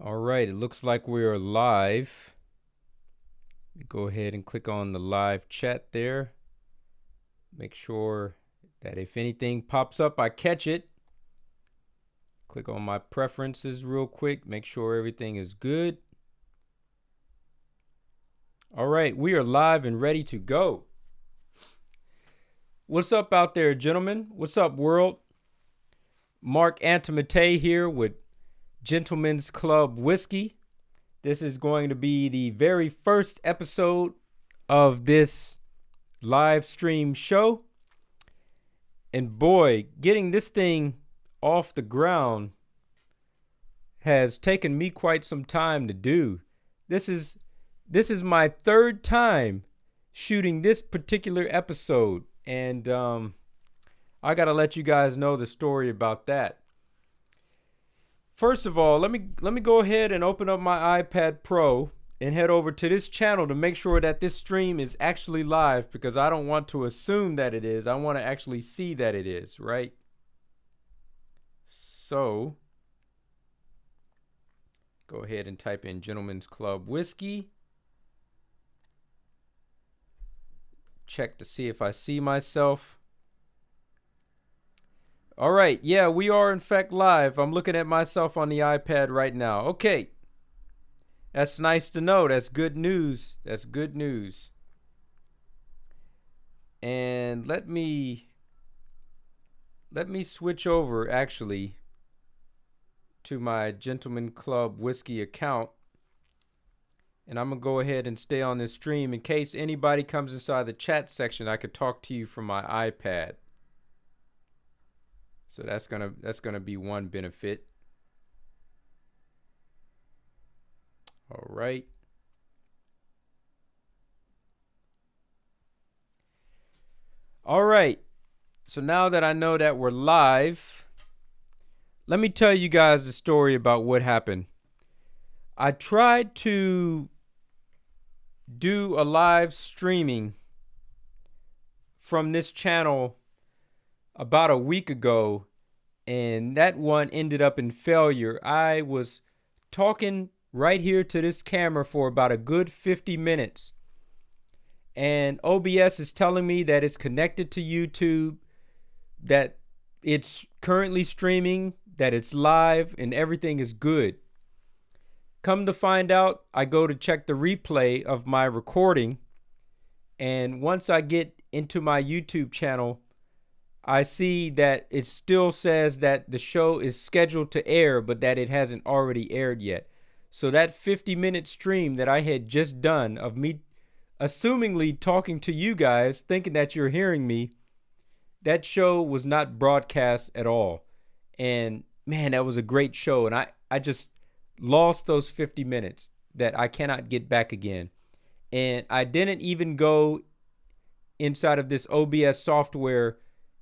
All right, it looks like we are live. Let me go ahead and click on the live chat there. Make sure that if anything pops up, I catch it. Click on my preferences real quick. Make sure everything is good. All right, we are live and ready to go. What's up out there, gentlemen? What's up, world? Mark Antimate here with Gentlemen's Club Whisky. This is going to be the very first episode of this live stream show. And boy, getting this thing off the ground has taken me quite some time to do. This is my third time shooting this particular episode, and I gotta let you guys know the story about that. First of all, let me go ahead and open up my iPad Pro and head over to this channel to make sure that this stream is actually live, because I don't want to assume that it is. I want to actually see that it is, right? So go ahead and type in Gentlemen's Club Whisky. Check to see if I see myself. All right, yeah, we are in fact live. I'm looking at myself on the iPad right now. Okay, that's nice to know. That's good news. That's good news. And let me switch over actually to my Gentleman Club Whisky account. And I'm going to go ahead and stay on this stream in case anybody comes inside the chat section. I could talk to you from my iPad. So that's gonna be one benefit. All right. All right. So now that I know that we're live, let me tell you guys the story about what happened. I tried to do a live streaming from this channel about a week ago, and that one ended up in failure. I was talking right here to this camera for about a good 50 minutes, and OBS is telling me that it's connected to YouTube, that it's currently streaming, that it's live, and everything is good. Come to find out, I go to check the replay of my recording, and once I get into my YouTube channel, I see that it still says that the show is scheduled to air, but that it hasn't already aired yet. So that 50-minute stream that I had just done of me assumingly talking to you guys, thinking that you're hearing me, that show was not broadcast at all. And man, that was a great show. And I just lost those 50 minutes that I cannot get back again. And I didn't even go inside of this OBS software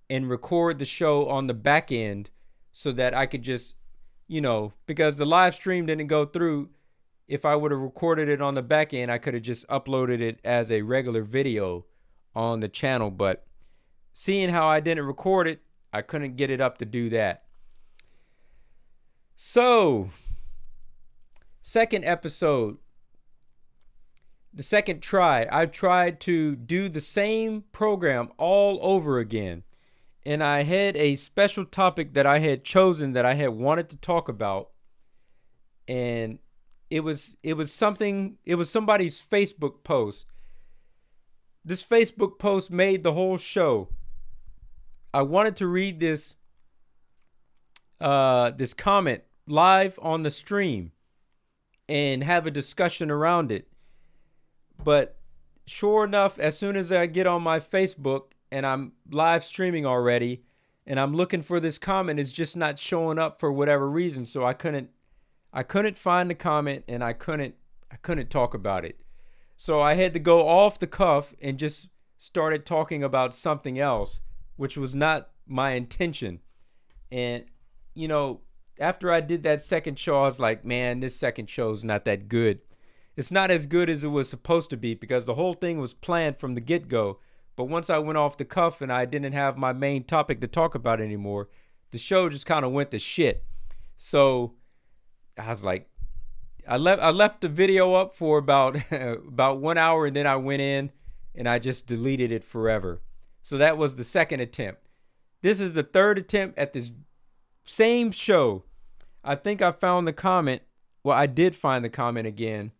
and record the show on the back end so that I could just, because the live stream didn't go through. If I would have recorded it on the back end, I could have just uploaded it as a regular video on the channel. But seeing how I didn't record it, I couldn't get it up to do that. So, second episode, the second try, I tried to do the same program all over again. And I had a special topic that I had chosen that I had wanted to talk about. And it was somebody's Facebook post. This Facebook post made the whole show. I wanted to read this comment live on the stream and have a discussion around it. But sure enough, as soon as I get on my Facebook and I'm live streaming already, and I'm looking for this comment, it's just not showing up for whatever reason. So I couldn't find the comment, and I couldn't talk about it. So I had to go off the cuff and just started talking about something else, which was not my intention. And after I did that second show, I was like, man, this second show is not that good. It's not as good as it was supposed to be, because the whole thing was planned from the get-go. But once I went off the cuff and I didn't have my main topic to talk about anymore, the show just kind of went to shit. So I was like, I left the video up for about about 1 hour, and then I went in and I just deleted it forever. So that was the second attempt. This is the third attempt at this same show. I think I found the comment. Well, I did find the comment again,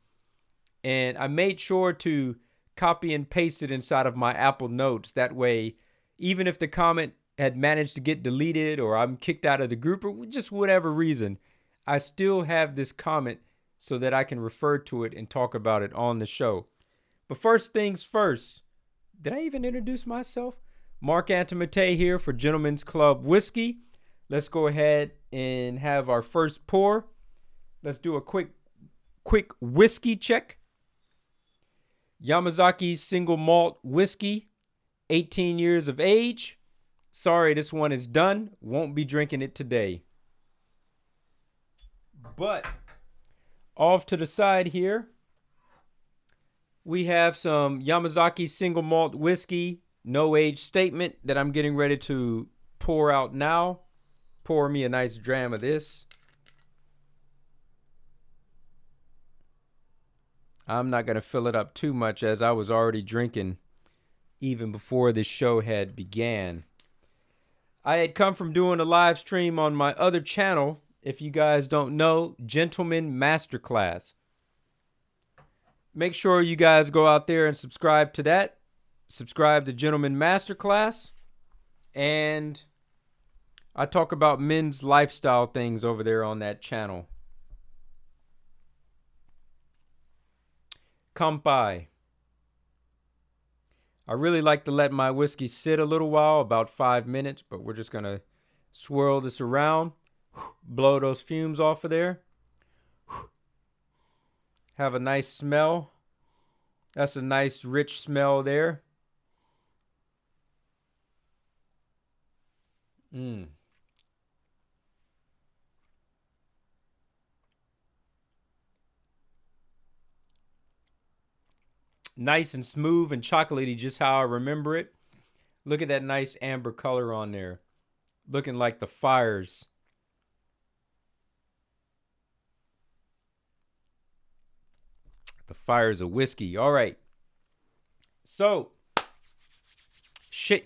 and I made sure to copy and paste it inside of my Apple Notes. That way, even if the comment had managed to get deleted or I'm kicked out of the group or just whatever reason, I still have this comment so that I can refer to it and talk about it on the show. But first things first, did I even introduce myself? Mark Antimate here for Gentlemen's Club Whiskey. Let's go ahead and have our first pour. Let's do a quick whiskey check. Yamazaki single malt whiskey, 18 years of age. Sorry, this one is done. Won't be drinking it today. But off to the side here, we have some Yamazaki single malt whiskey, no age statement that I'm getting ready to pour out now. Pour me a nice dram of this. I'm not going to fill it up too much as I was already drinking even before this show had began. I had come from doing a live stream on my other channel. If you guys don't know, Gentleman Masterclass. Make sure you guys go out there and subscribe to that. Subscribe to Gentleman Masterclass. And I talk about men's lifestyle things over there on that channel. Kampai. I really like to let my whiskey sit a little while, about 5 minutes, but we're just going to swirl this around, blow those fumes off of there. Have a nice smell. That's a nice rich smell there. Nice and smooth and chocolatey, just how I remember it. Look at that nice amber color on there. Looking like the fires. The fires of whiskey. All right. So,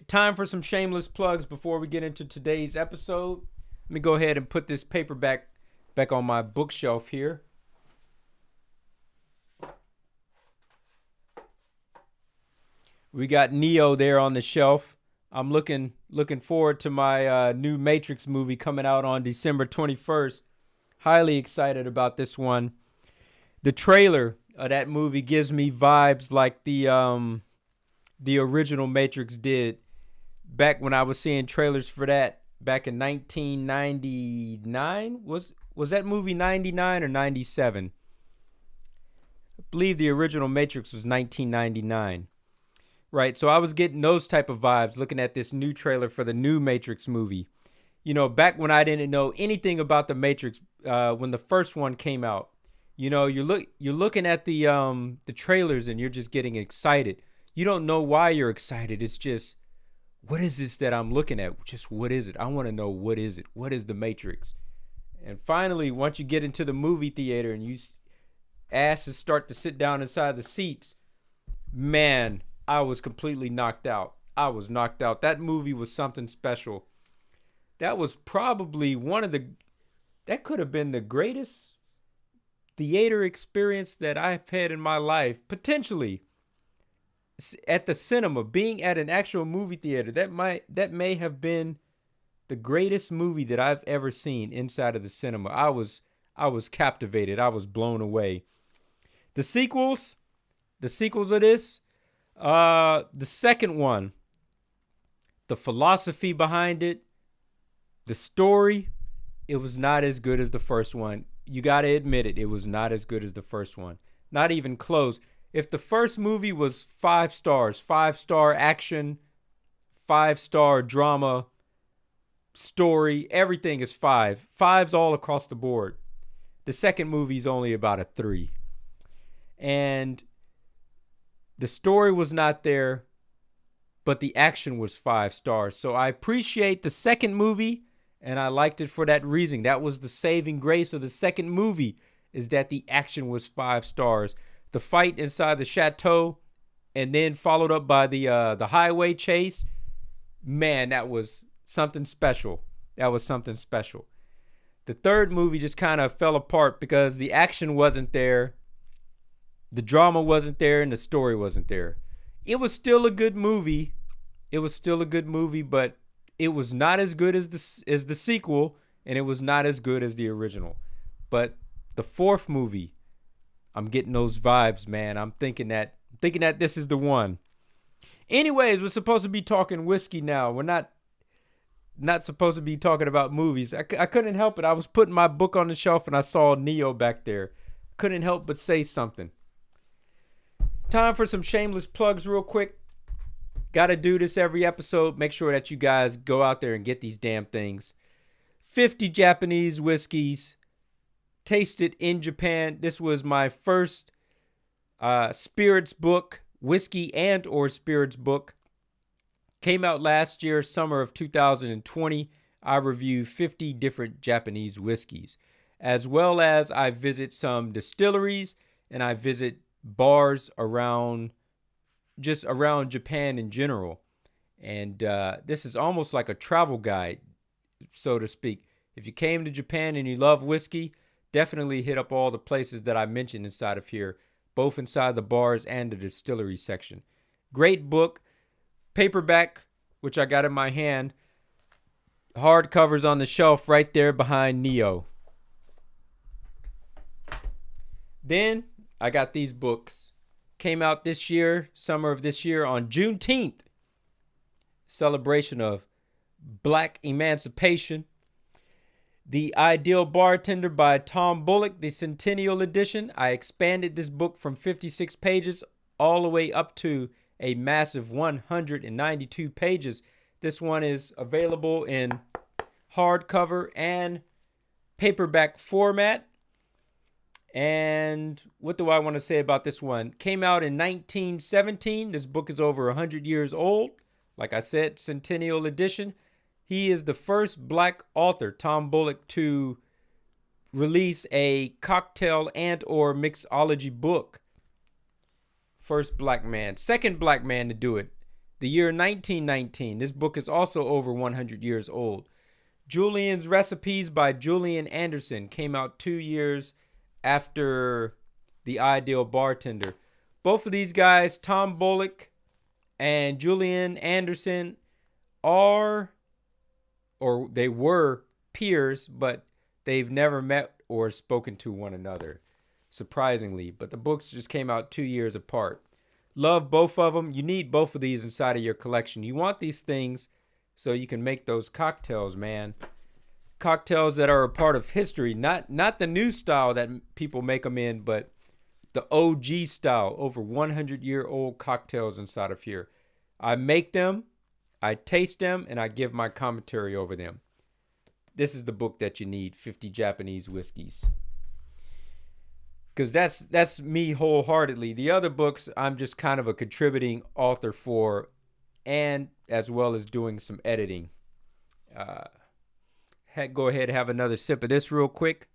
time for some shameless plugs before we get into today's episode. Let me go ahead and put this paperback back on my bookshelf here. We got Neo there on the shelf. I'm looking forward to my new Matrix movie coming out on December 21st. Highly excited about this one. The trailer of that movie gives me vibes like the original Matrix did back when I was seeing trailers for that back in 1999. Was that movie 99 or 97? I believe the original Matrix was 1999. Right, so I was getting those type of vibes looking at this new trailer for the new Matrix movie. You know, back when I didn't know anything about the Matrix, when the first one came out, you know, you're looking at the trailers and you're just getting excited. You don't know why you're excited. It's just, what is this that I'm looking at? Just what is it? I want to know, what is it? What is the Matrix? And finally, once you get into the movie theater and you asses start to sit down inside the seats, man, I was completely knocked out. I was knocked out. That movie was something special. That was probably that could have been the greatest theater experience that I've had in my life. Potentially. At the cinema, being at an actual movie theater, that may have been the greatest movie that I've ever seen inside of the cinema. I was captivated. I was blown away. The sequels of this, the second one, the philosophy behind it, the story, it was not as good as the first one. You got to admit it. It was not as good as the first one. Not even close. If the first movie was 5 stars, 5-star action, 5-star drama, story, everything is 5. 5's all across the board. The second movie's only about a 3. And the story was not there, but the action was 5 stars. So I appreciate the second movie, and I liked it for that reason. That was the saving grace of the second movie, is that the action was 5 stars. The fight inside the chateau and then followed up by the highway chase, man, that was something special. That was something special. The third movie just kind of fell apart because the action wasn't there, the drama wasn't there, and the story wasn't there. It was still a good movie. But it was not as good as the sequel, and it was not as good as the original. But the fourth movie, I'm getting those vibes, man. I'm thinking that this is the one. Anyways, we're supposed to be talking whiskey now. We're not supposed to be talking about movies. I couldn't help it. I was putting my book on the shelf and I saw Neo back there. Couldn't help but say something. Time for some shameless plugs real quick. Got to do this every episode. Make sure that you guys go out there and get these damn things. 50 Japanese whiskeys. Tasted in Japan. This was my first spirits book, whiskey and or spirits book. Came out last year, summer of 2020. I review 50 different Japanese whiskeys, as well as I visit some distilleries and I visit bars around Japan in general. And this is almost like a travel guide, so to speak. If you came to Japan and you love whiskey, definitely hit up all the places that I mentioned inside of here, both inside the bars and the distillery section. Great book. Paperback, which I got in my hand. Hardcovers on the shelf right there behind Neo. Then I got these books. Came out this year, summer of this year, on Juneteenth. Celebration of Black Emancipation. The Ideal Bartender by Tom Bullock, the Centennial Edition. I expanded this book from 56 pages all the way up to a massive 192 pages. This one is available in hardcover and paperback format. And what do I want to say about this one? Came out in 1917. This book is over 100 years old. Like I said, Centennial Edition. He is the first black author, Tom Bullock, to release a cocktail and or mixology book. First black man. Second black man to do it. The year 1919. This book is also over 100 years old. Julian's Recipes by Julian Anderson came out 2 years after The Ideal Bartender. Both of these guys, Tom Bullock and Julian Anderson, they were peers, but they've never met or spoken to one another, surprisingly. But the books just came out 2 years apart. Love both of them. You need both of these inside of your collection. You want these things so you can make those cocktails, man. Cocktails that are a part of history, not the new style that people make them in, but the OG style, over 100-year-old cocktails inside of here. I make them, I taste them, and I give my commentary over them. This is the book that you need, 50 Japanese Whiskeys. Because that's me wholeheartedly. The other books, I'm just kind of a contributing author for, and as well as doing some editing. Go ahead and have another sip of this real quick.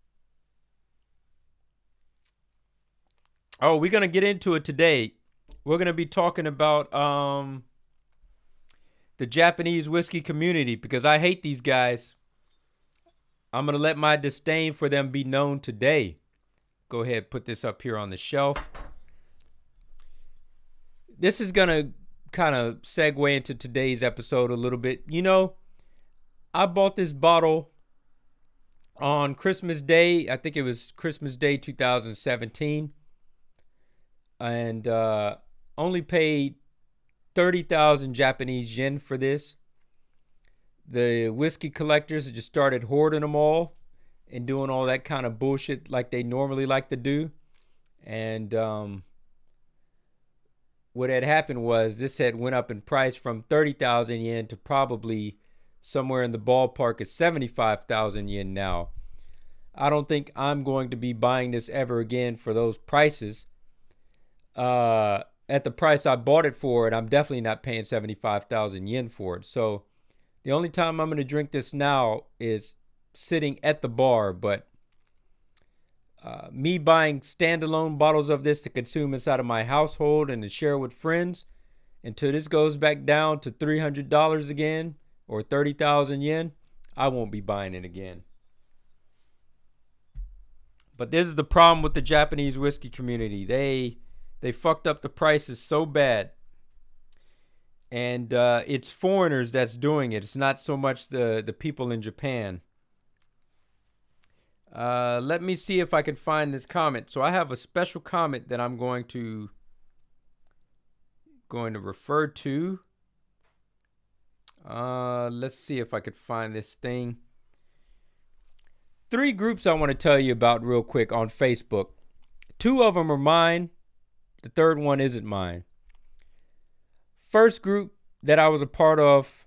Oh, we're going to get into it today. We're going to be talking about the Japanese whiskey community, because I hate these guys. I'm going to let my disdain for them be known today. Go ahead, put this up here on the shelf. This is going to kind of segue into today's episode a little bit. You know, I bought this bottle on Christmas Day. I think it was Christmas Day 2017. And only paid 30,000 Japanese yen for this. The whiskey collectors just started hoarding them all and doing all that kind of bullshit like they normally like to do. And what had happened was this had went up in price from 30,000 yen to probably somewhere in the ballpark of 75,000 yen now. I don't think I'm going to be buying this ever again for those prices. At the price I bought it for, and I'm definitely not paying 75,000 yen for it. So the only time I'm going to drink this now is sitting at the bar, but me buying standalone bottles of this to consume inside of my household and to share with friends until this goes back down to $300 again or 30,000 yen, I won't be buying it again. But this is the problem with the Japanese whiskey community. They fucked up the prices so bad. And it's foreigners that's doing it. It's not so much the people in Japan. Let me see if I can find this comment. So I have a special comment that I'm going to refer to. Let's see if I could find this thing. 3 groups I want to tell you about real quick on Facebook. 2 of them are mine. The third one isn't mine. First group that I was a part of,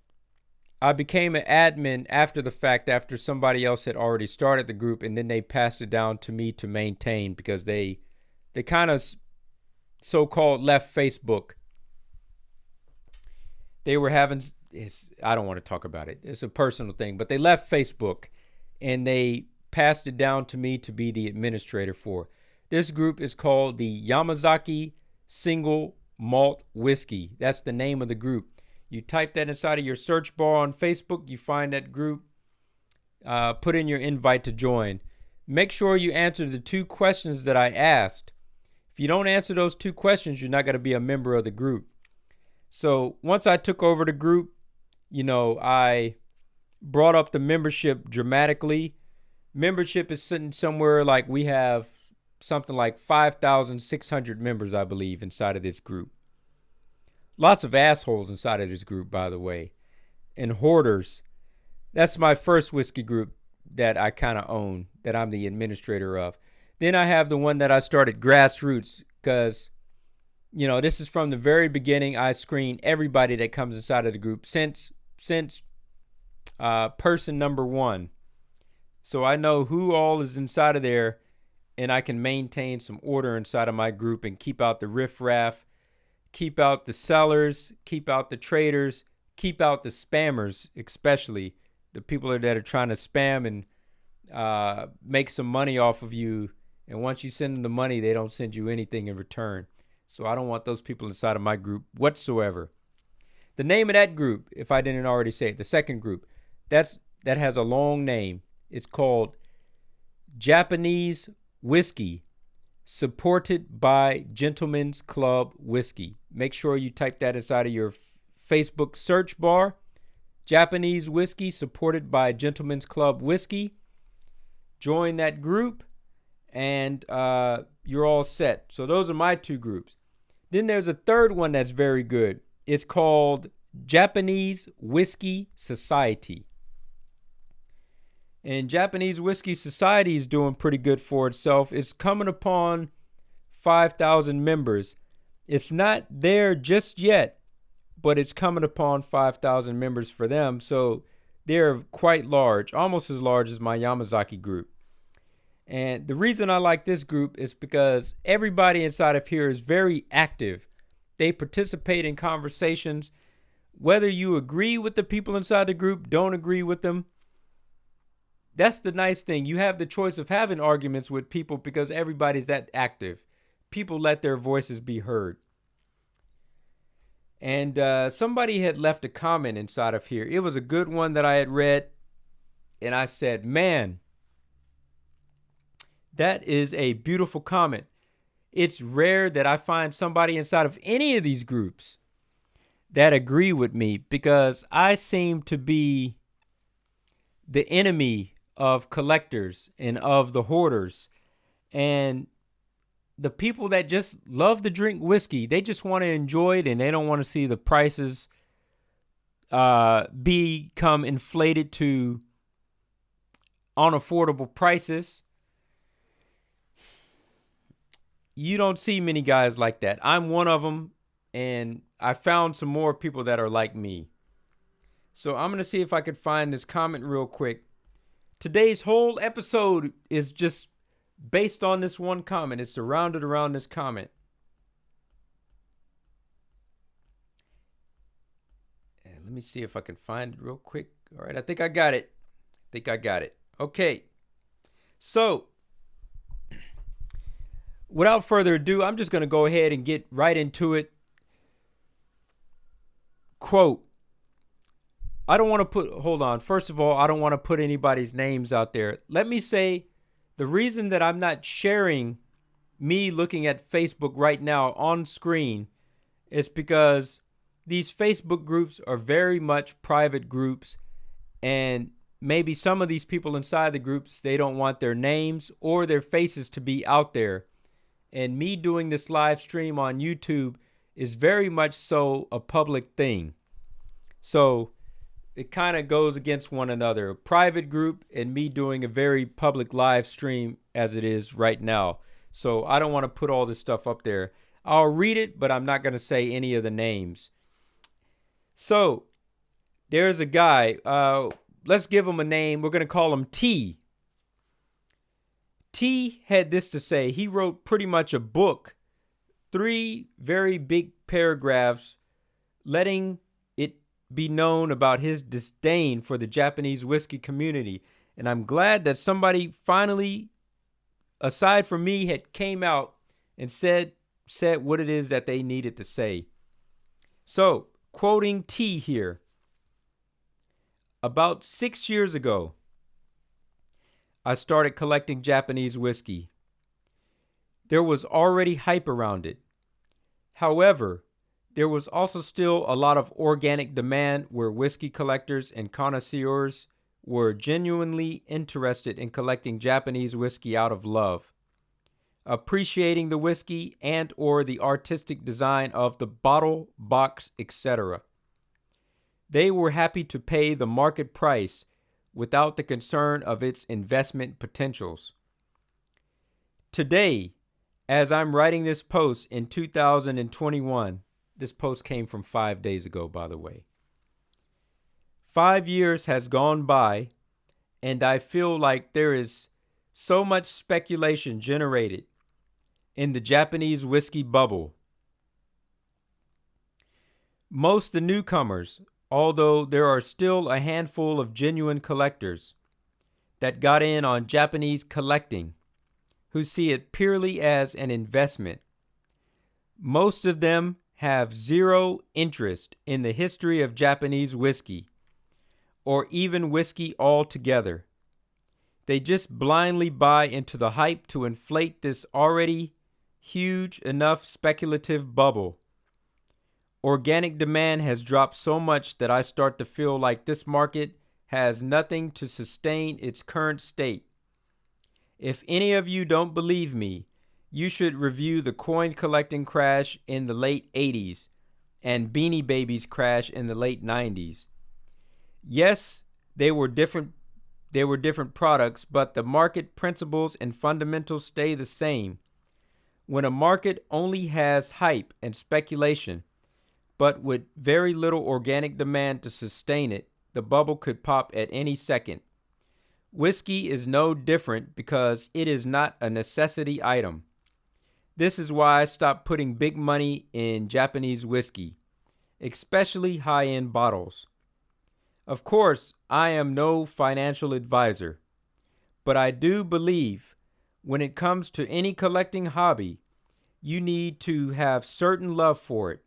I became an admin after the fact, after somebody else had already started the group, and then they passed it down to me to maintain because they kind of so-called left Facebook. They were having, I don't want to talk about it. It's a personal thing, but they left Facebook and they passed it down to me to be the administrator for. This group is called the Yamazaki Single Malt Whiskey. That's the name of the group. You type that inside of your search bar on Facebook, you find that group, put in your invite to join. Make sure you answer the 2 questions that I asked. If you don't answer those 2 questions, you're not going to be a member of the group. So once I took over the group, I brought up the membership dramatically. Membership is sitting somewhere like we have something like 5,600 members, I believe, inside of this group. Lots of assholes inside of this group, by the way, and hoarders. That's my first whiskey group that I kind of own, that I'm the administrator of. Then I have the one that I started, Grassroots, because, this is from the very beginning. I screen everybody that comes inside of the group since person number 1. So I know who all is inside of there, and I can maintain some order inside of my group and keep out the riffraff, keep out the sellers, keep out the traders, keep out the spammers, especially the people that are trying to spam and make some money off of you. And once you send them the money, they don't send you anything in return. So I don't want those people inside of my group whatsoever. The name of that group, if I didn't already say it, the second group, that has a long name. It's called Japanese Whiskey, supported by Gentlemen's Club Whiskey. Make sure you type that inside of your Facebook search bar. Japanese Whiskey, supported by Gentlemen's Club Whiskey. Join that group, and you're all set. So those are my 2 groups. Then there's a third one that's very good. It's called Japanese Whiskey Society. And Japanese Whiskey Society is doing pretty good for itself. It's coming upon 5,000 members. It's not there just yet, but it's coming upon 5,000 members for them. So they're quite large, almost as large as my Yamazaki group. And the reason I like this group is because everybody inside of here is very active. They participate in conversations. Whether you agree with the people inside the group, don't agree with them, that's the nice thing. You have the choice of having arguments with people because everybody's that active. People let their voices be heard. And somebody had left a comment inside of here. It was a good one that I had read. And I said, man, that is a beautiful comment. It's rare that I find somebody inside of any of these groups that agree with me, because I seem to be the enemy of collectors and of the hoarders. And the people that just love to drink whiskey, they just want to enjoy it, and they don't want to see the prices become inflated to unaffordable prices. You don't see many guys like that. I'm one of them, and I found some more people that are like me. So I'm going to see if I could find this comment real quick. Today's whole episode is just based on this one comment. It's surrounded around this comment. And let me see if I can find it real quick. All right, I think I got it. Okay. So without further ado, I'm just going to go ahead and get right into it. Quote, I don't want to put, hold on. First of all, I don't want to put anybody's names out there. Let me say the reason that I'm not sharing me looking at Facebook right now on screen is because these Facebook groups are very much private groups, and maybe some of these people inside the groups, they don't want their names or their faces to be out there. And me doing this live stream on YouTube is very much so a public thing. So it kind of goes against one another. A private group and me doing a very public live stream as it is right now. So I don't want to put all this stuff up there. I'll read it, but I'm not going to say any of the names. So there's a guy. Let's give him a name. We're going to call him T. T had this to say. He wrote pretty much a book, 3 very big paragraphs, letting it be known about his disdain for the Japanese whiskey community. And I'm glad that somebody finally, aside from me, had came out and said what it is that they needed to say. So, quoting T here. About 6 years ago, I started collecting Japanese whiskey. There was already hype around it. However, there was also still a lot of organic demand where whiskey collectors and connoisseurs were genuinely interested in collecting Japanese whiskey out of love, appreciating the whiskey and or the artistic design of the bottle, box, etc. They were happy to pay the market price without the concern of its investment potentials. Today, as I'm writing this post in 2021, this post came from 5 days ago, by the way. 5 years has gone by, and I feel like there is so much speculation generated in the Japanese whiskey bubble. Most the newcomers, although there are still a handful of genuine collectors that got in on Japanese collecting, who see it purely as an investment. Most of them have zero interest in the history of Japanese whiskey, or even whiskey altogether. They just blindly buy into the hype to inflate this already huge enough speculative bubble. Organic demand has dropped so much that I start to feel like this market has nothing to sustain its current state. If any of you don't believe me, you should review the coin collecting crash in the late 80s and Beanie Babies crash in the late 90s. Yes, they were different products, but the market principles and fundamentals stay the same. When a market only has hype and speculation, but with very little organic demand to sustain it, the bubble could pop at any second. Whiskey is no different because it is not a necessity item. This is why I stopped putting big money in Japanese whiskey, especially high-end bottles. Of course, I am no financial advisor, but I do believe when it comes to any collecting hobby, you need to have certain love for it.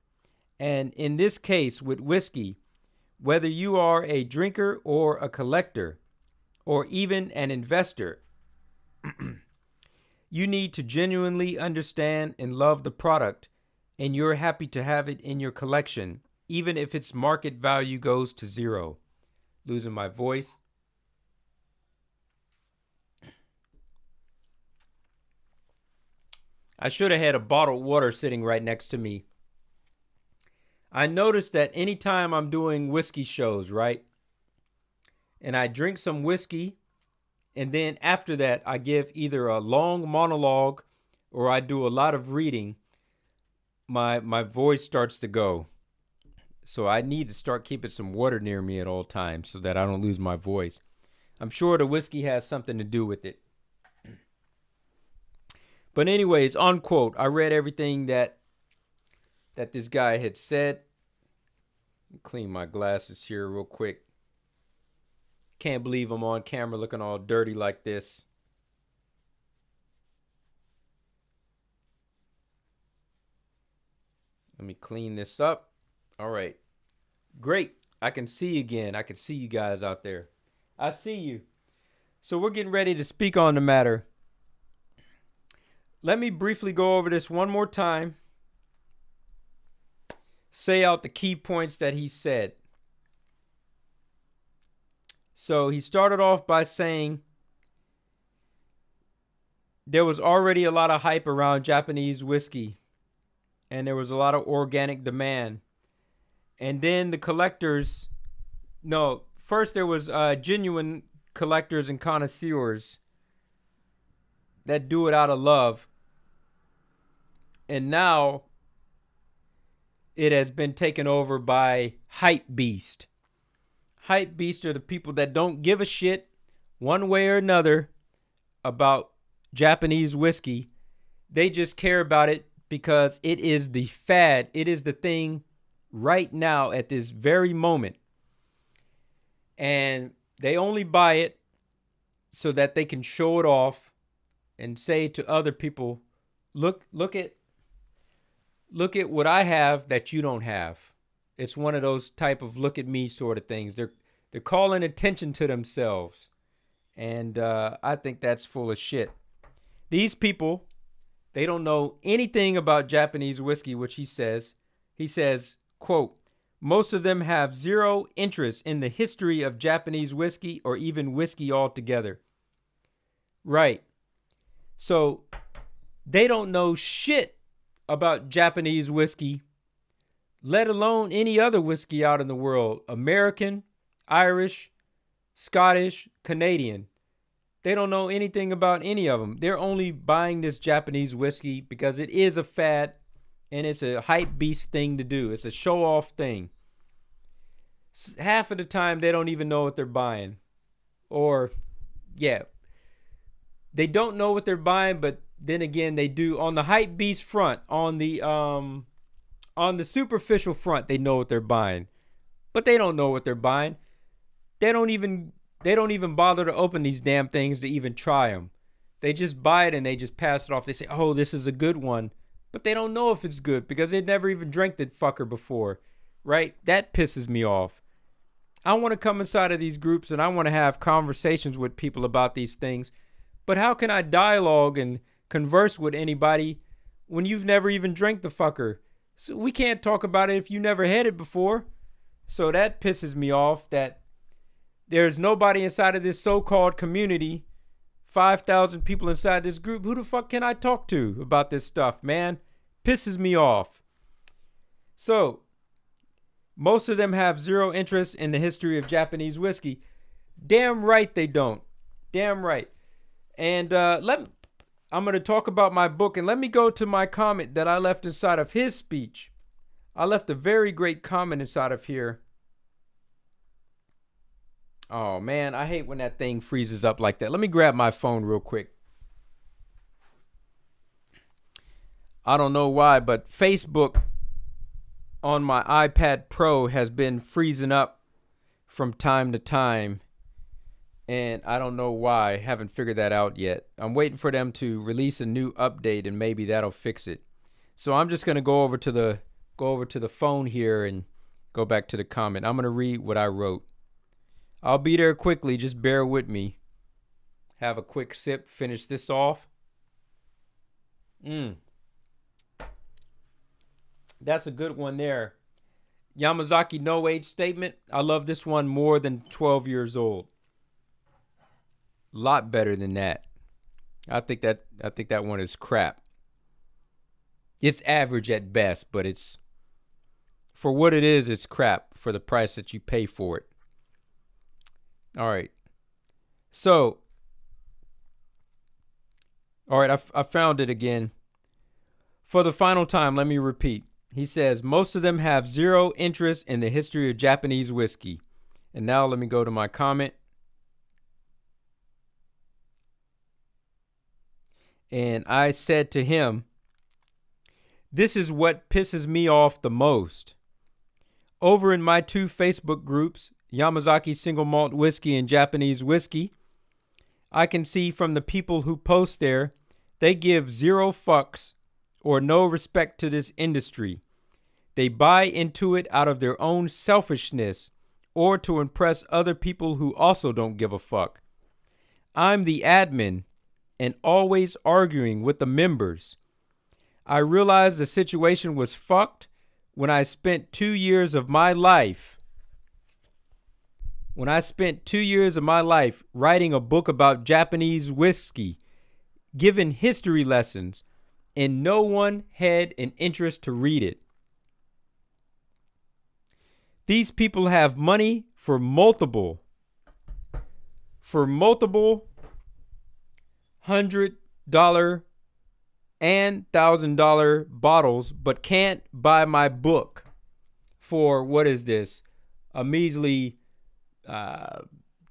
And in this case with whiskey, whether you are a drinker or a collector or even an investor, you need to genuinely understand and love the product, and you're happy to have it in your collection, even if its market value goes to zero. Losing my voice. I should have had a bottle of water sitting right next to me. I noticed that anytime I'm doing whiskey shows, right, and I drink some whiskey, and then after that I give either a long monologue or I do a lot of reading, my voice starts to go. So I need to start keeping some water near me at all times so that I don't lose my voice. I'm sure the whiskey has something to do with it. But anyways, unquote, I read everything that this guy had said. Clean my glasses here real quick. Can't believe I'm on camera looking all dirty like this. Let me clean this up. All right. Great. I can see again. I can see you guys out there. I see you. So we're getting ready to speak on the matter. Let me briefly go over this one more time. Say out the key points that he said. So he started off by saying there was already a lot of hype around Japanese whiskey, and there was a lot of organic demand. And then the collectors, no, first there was genuine collectors and connoisseurs that do it out of love. And now it has been taken over by hype beast. Hype beasts are the people that don't give a shit one way or another about Japanese whiskey. They just care about it because it is the fad. It is the thing right now at this very moment. And they only buy it so that they can show it off and say to other people, look at what I have that you don't have. It's one of those type of look at me sort of things. They're calling attention to themselves. And I think that's full of shit. These people, they don't know anything about Japanese whiskey, which he says. He says, quote, most of them have zero interest in the history of Japanese whiskey or even whiskey altogether. Right. So they don't know shit about Japanese whiskey, let alone any other whiskey out in the world. American, Irish, Scottish, Canadian. They don't know anything about any of them. They're only buying this Japanese whiskey because it is a fad and it's a hype beast thing to do. It's a show off thing. Half of the time they don't even know what they're buying. Or, yeah, they don't know what they're buying, but then again, they do. On the hype beast front, on the superficial front, they know what they're buying, but they don't know what they're buying. They don't even bother to open these damn things to even try them. They just buy it and they just pass it off. They say, oh, this is a good one, but they don't know if it's good because they never even drank that fucker before, right? That pisses me off. I want to come inside of these groups and I want to have conversations with people about these things, but how can I dialogue and converse with anybody when you've never even drank the fucker? So we can't talk about it if you never had it before. So that pisses me off that there's nobody inside of this so-called community, 5,000 people inside this group. Who the fuck can I talk to about this stuff, man? Pisses me off. So most of them have zero interest in the history of Japanese whiskey. Damn right they don't. Damn right. And I'm going to talk about my book, and let me go to my comment that I left inside of his speech. I left a very great comment inside of here. Oh, man, I hate when that thing freezes up like that. Let me grab my phone real quick. I don't know why, but Facebook on my iPad Pro has been freezing up from time to time. And I don't know why. I haven't figured that out yet. I'm waiting for them to release a new update and maybe that'll fix it. So I'm just going to go over to the phone here and go back to the comment. I'm going to read what I wrote. I'll be there quickly. Just bear with me. Have a quick sip. Finish this off. That's a good one there. Yamazaki no age statement. I love this one more than 12 years old. Lot better than that. I think that one is crap. It's average at best, but it's for what it is, it's crap for the price that you pay for it. All right. So, all right, I found it again. For the final time, let me repeat. He says, most of them have zero interest in the history of Japanese whiskey. And now let me go to my comment. And I said to him, this is what pisses me off the most. Over in my two Facebook groups, Yamazaki Single Malt Whiskey and Japanese Whiskey, I can see from the people who post there, they give zero fucks or no respect to this industry. They buy into it out of their own selfishness or to impress other people who also don't give a fuck. I'm the admin and always arguing with the members. I realized the situation was fucked when I spent 2 years of my life. When I spent 2 years of my life writing a book about Japanese whiskey, giving history lessons, and no one had an interest to read it. These people have money for multiple $100 and $1,000 bottles, but can't buy my book for, what is this, a measly $25,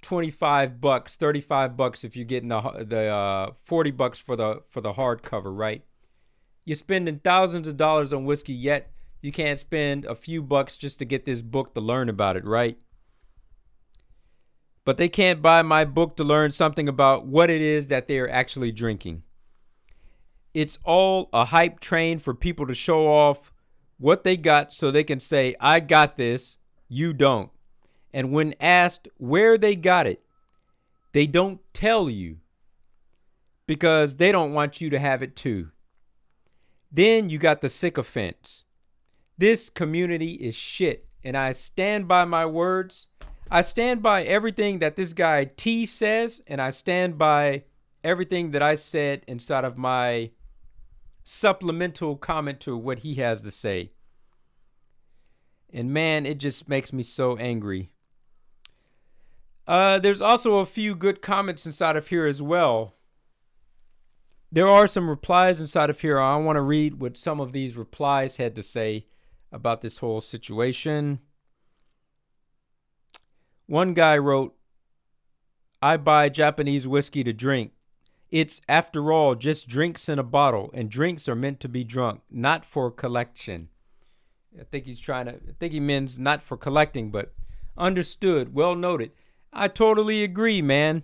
$35 if you're getting the $40 for the hardcover, right? You're spending thousands of dollars on whiskey, yet you can't spend a few bucks just to get this book to learn about it, right? But they can't buy my book to learn something about what it is that they're actually drinking. It's all a hype train for people to show off what they got so they can say, I got this, you don't. And when asked where they got it, they don't tell you because they don't want you to have it too. Then you got the sycophants. This community is shit, and I stand by my words. I stand by everything that this guy T says, and I stand by everything that I said inside of my supplemental comment to what he has to say. And man, it just makes me so angry. There's also a few good comments inside of here as well. There are some replies inside of here. I want to read what some of these replies had to say about this whole situation. One guy wrote, I buy Japanese whiskey to drink. It's, after all, just drinks in a bottle, and drinks are meant to be drunk, not for collection. I think he means not for collecting, but understood, well noted. I totally agree, man.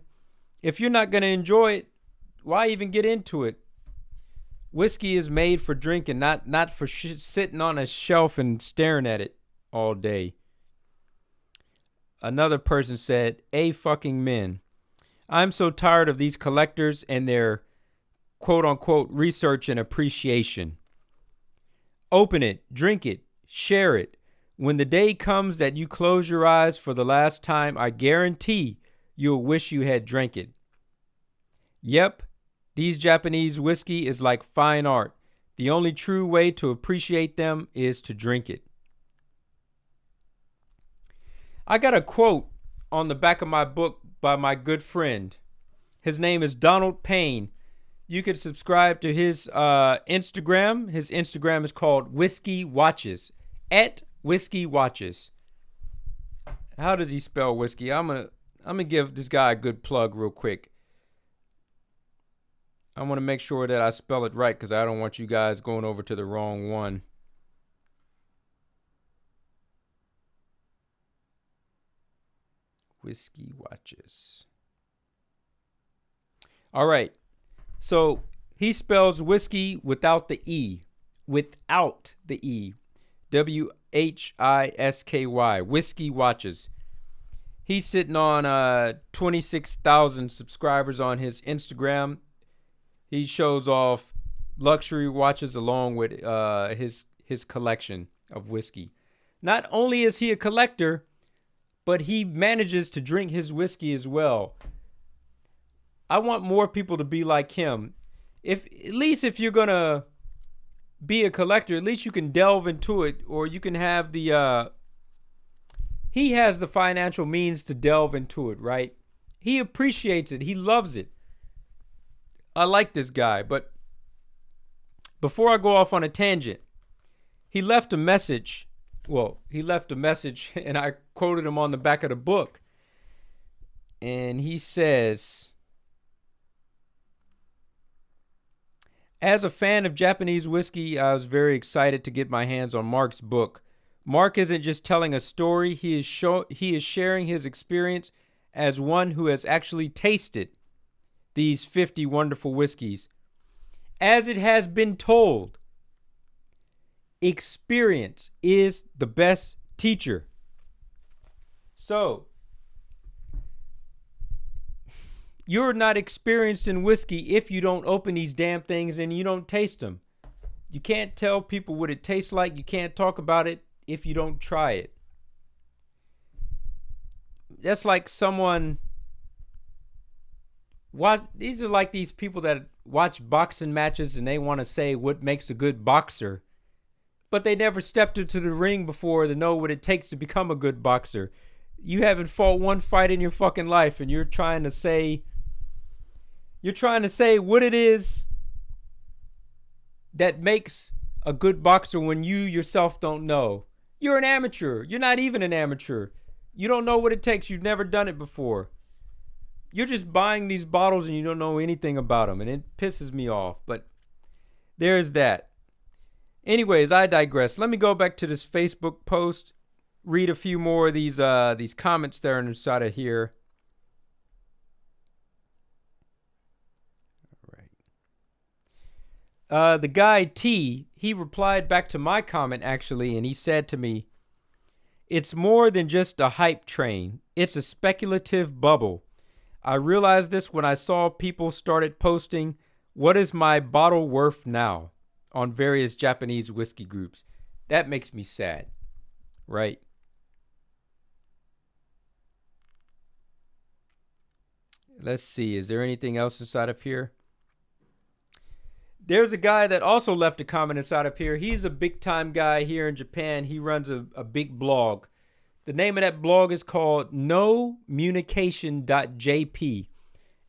If you're not going to enjoy it, why even get into it? Whiskey is made for drinking, not for sitting on a shelf and staring at it all day. Another person said, A fucking men. I'm so tired of these collectors and their quote-unquote research and appreciation. Open it, drink it, share it. When the day comes that you close your eyes for the last time, I guarantee you'll wish you had drank it. Yep, these Japanese whiskey is like fine art. The only true way to appreciate them is to drink it. I got a quote on the back of my book by my good friend. His name is Donald Payne. You can subscribe to his Instagram. His Instagram is called Whisky Watches. @Whisky Watches. How does he spell whiskey? I'm gonna give this guy a good plug real quick. I want to make sure that I spell it right because I don't want you guys going over to the wrong one. Whisky Watches. All right. So he spells whiskey without the E. Without the E. WHISKY. Whisky Watches. He's sitting on 26,000 subscribers on his Instagram. He shows off luxury watches along with his collection of whiskey. Not only is he a collector, but he manages to drink his whiskey as well. I want more people to be like him. At least if you're gonna be a collector, at least you can delve into it, or you can have the he has the financial means to delve into it, right? He appreciates it. He loves it. I like this guy, but before I go off on a tangent, he left a message. Well, he left a message, and I quoted him on the back of the book. And he says, as a fan of Japanese whiskey, I was very excited to get my hands on Mark's book. Mark isn't just telling a story. He is sharing his experience as one who has actually tasted these 50 wonderful whiskeys. As it has been told, experience is the best teacher. So, you're not experienced in whiskey if you don't open these damn things and you don't taste them. You can't tell people what it tastes like. You can't talk about it if you don't try it. That's like someone... These are like these people that watch boxing matches and they want to say what makes a good boxer, but they never stepped into the ring before to know what it takes to become a good boxer. You haven't fought one fight in your fucking life, and you're trying to say what it is that makes a good boxer when you yourself don't know. You're an amateur. You're not even an amateur. You don't know what it takes. You've never done it before. You're just buying these bottles and you don't know anything about them, and it pisses me off. But there's that. Anyways, I digress. Let me go back to this Facebook post, read a few more of these comments that are inside of here. All right. The guy T, he replied back to my comment actually, and he said to me, "It's more than just a hype train. It's a speculative bubble. I realized this when I saw people started posting, 'What is my bottle worth now?' on various Japanese whiskey groups." That makes me sad, right? Let's see. Is there anything else inside of here? There's a guy that also left a comment inside of here. He's a big-time guy here in Japan. He runs a big blog. The name of that blog is called Nomunication.jp,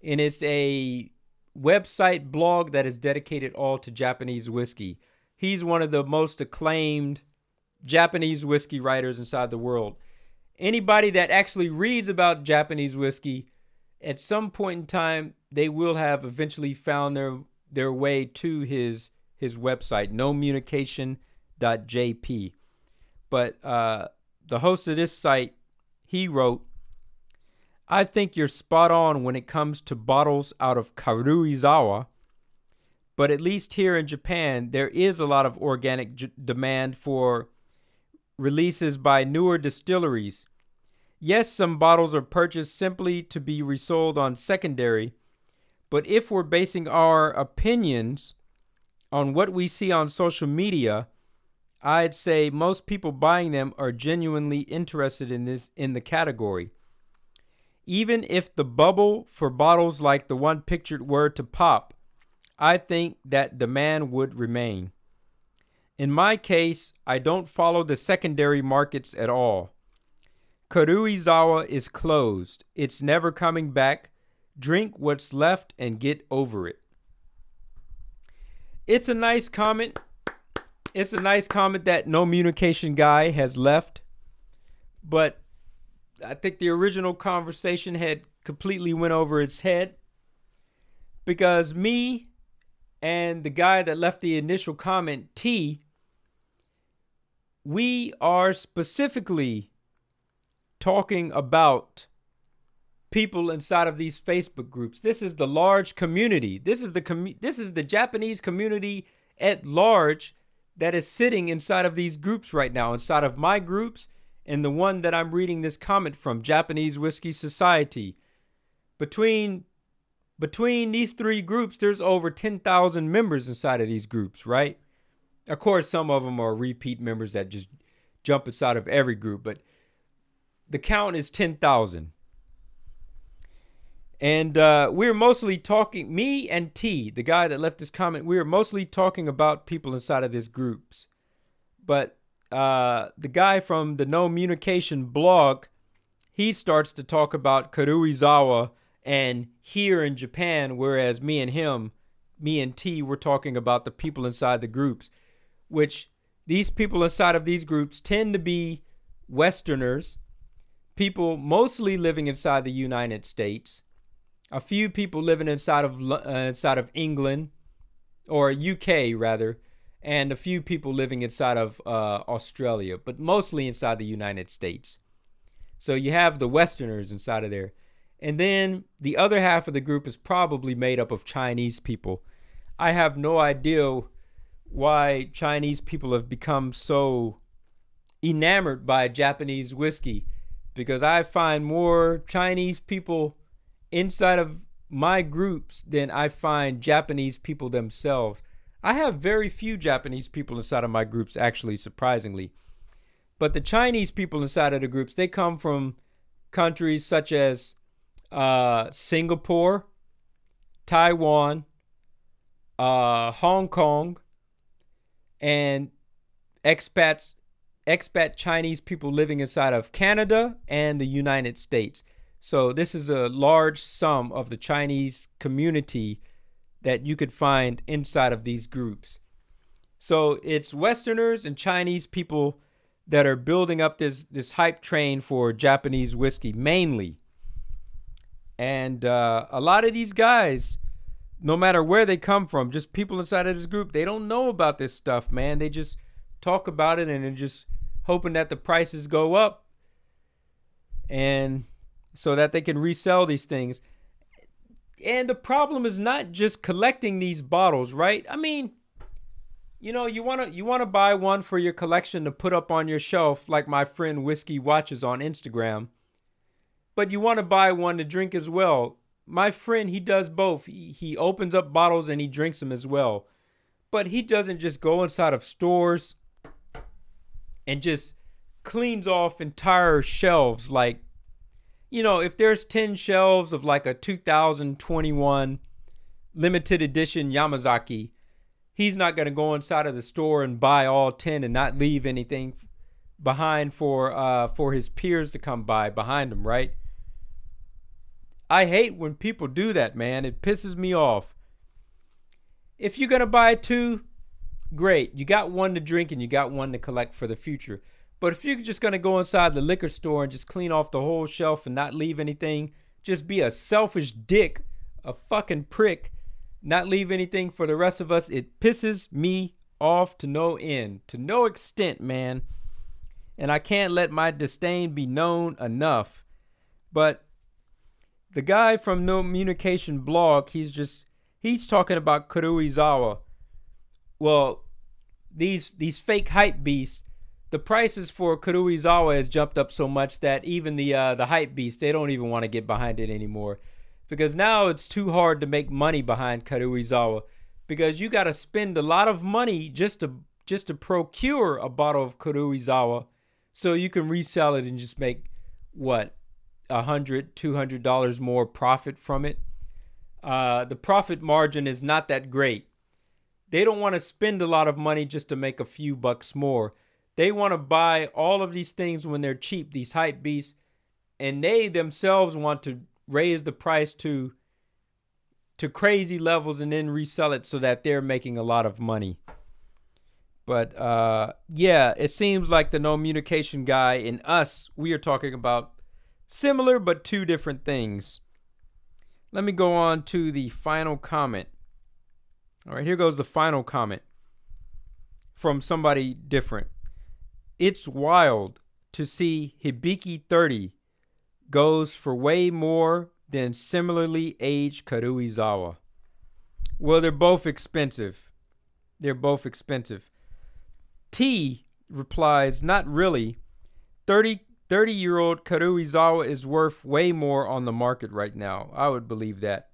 and it's a website blog that is dedicated all to Japanese whiskey. He's one of the most acclaimed Japanese whiskey writers inside the world. Anybody that actually reads about Japanese whiskey, at some point in time, they will have eventually found their way to his website, Nomunication.jp. But the host of this site, he wrote, "I think you're spot on when it comes to bottles out of Karuizawa, but at least here in Japan, there is a lot of organic demand for releases by newer distilleries. Yes, some bottles are purchased simply to be resold on secondary, but if we're basing our opinions on what we see on social media, I'd say most people buying them are genuinely interested in the category. Even if the bubble for bottles like the one pictured were to pop, I think that demand would remain. In my case, I don't follow the secondary markets at all. Karuizawa is closed. It's never coming back. Drink what's left and get over it." It's a nice comment. It's a nice comment that Nomunication guy has left, but I think the original conversation had completely went over its head, because me and the guy that left the initial comment, T, we are specifically talking about people inside of these Facebook groups. This is the large community. This is the Japanese community at large that is sitting inside of these groups right now, inside of my groups and the one that I'm reading this comment from, Japanese Whiskey Society. Between these three groups, there's over 10,000 members inside of these groups, right? Of course, some of them are repeat members that just jump inside of every group, but the count is 10,000. And we're mostly talking, me and T, the guy that left this comment, we are mostly talking about people inside of these groups. But the guy from the Nomunication blog, he starts to talk about Karuizawa and here in Japan, whereas me and T, we're talking about the people inside the groups, which these people inside of these groups tend to be Westerners, people mostly living inside the United States, a few people living inside of England, or UK rather, and a few people living inside of Australia, but mostly inside the United States. So you have the Westerners inside of there. And then the other half of the group is probably made up of Chinese people. I have no idea why Chinese people have become so enamored by Japanese whiskey, because I find more Chinese people inside of my groups than I find Japanese people themselves. I have very few Japanese people inside of my groups, actually, surprisingly. But the Chinese people inside of the groups, they come from countries such as Singapore, Taiwan, Hong Kong, and expat Chinese people living inside of Canada and the United States. So this is a large sum of the Chinese community that you could find inside of these groups. So it's Westerners and Chinese people that are building up this hype train for Japanese whiskey mainly. And a lot of these guys, no matter where they come from, just people inside of this group, they don't know about this stuff, man. They just talk about it and they're just hoping that the prices go up and so that they can resell these things. And the problem is not just collecting these bottles, right? I mean, you know, you want to buy one for your collection to put up on your shelf like my friend Whisky watches on Instagram. But you want to buy one to drink as well. My friend, he does both. He opens up bottles and he drinks them as well. But he doesn't just go inside of stores and just cleans off entire shelves. Like, you know, if there's 10 shelves of like a 2021 limited edition Yamazaki, he's not going to go inside of the store and buy all 10 and not leave anything behind for his peers to come by behind him, right? I hate when people do that, man. It pisses me off. If you're going to buy two, great. You got one to drink and you got one to collect for the future. But if you're just going to go inside the liquor store and just clean off the whole shelf and not leave anything, just be a selfish dick, a fucking prick, not leave anything for the rest of us, it pisses me off to no end, to no extent, man. And I can't let my disdain be known enough. But the guy from Nomunication blog, he's talking about Kuruizawa. Well, these fake hype beasts, the prices for Kuruizawa has jumped up so much that even the hype beasts, they don't even want to get behind it anymore. Because now it's too hard to make money behind Kuruizawa, because you got to spend a lot of money just to procure a bottle of Kuruizawa, so you can resell it and just make what, $100, $200 more profit from it. The profit margin is not that great. They don't want to spend a lot of money just to make a few bucks more. They want to buy all of these things when they're cheap, these hype beasts, and they themselves want to raise the price to crazy levels and then resell it so that they're making a lot of money. But yeah, it seems like the Nomunication guy and us, we are talking about similar but two different things. Let me go on to the final comment. All right, here goes the final comment from somebody different. It's wild to see Hibiki 30 goes for way more than similarly aged Kuruizawa. Well, they're both expensive. They're both expensive. T replies, not really. 30-year-old Kuruizawa is worth way more on the market right now. I would believe that.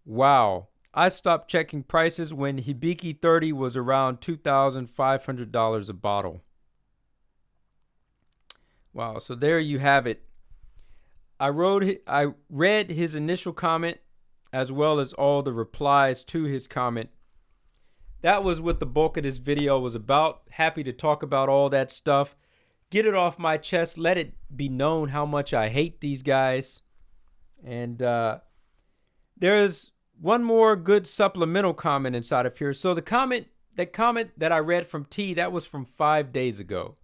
Wow. I stopped checking prices when Hibiki 30 was around $2,500 a bottle. Wow, so there you have it. I read his initial comment as well as all the replies to his comment. That was what the bulk of this video was about. Happy to talk about all that stuff. Get it off my chest. Let it be known how much I hate these guys. And there's one more good supplemental comment inside of here. So that comment that I read from T, that was from 5 days ago.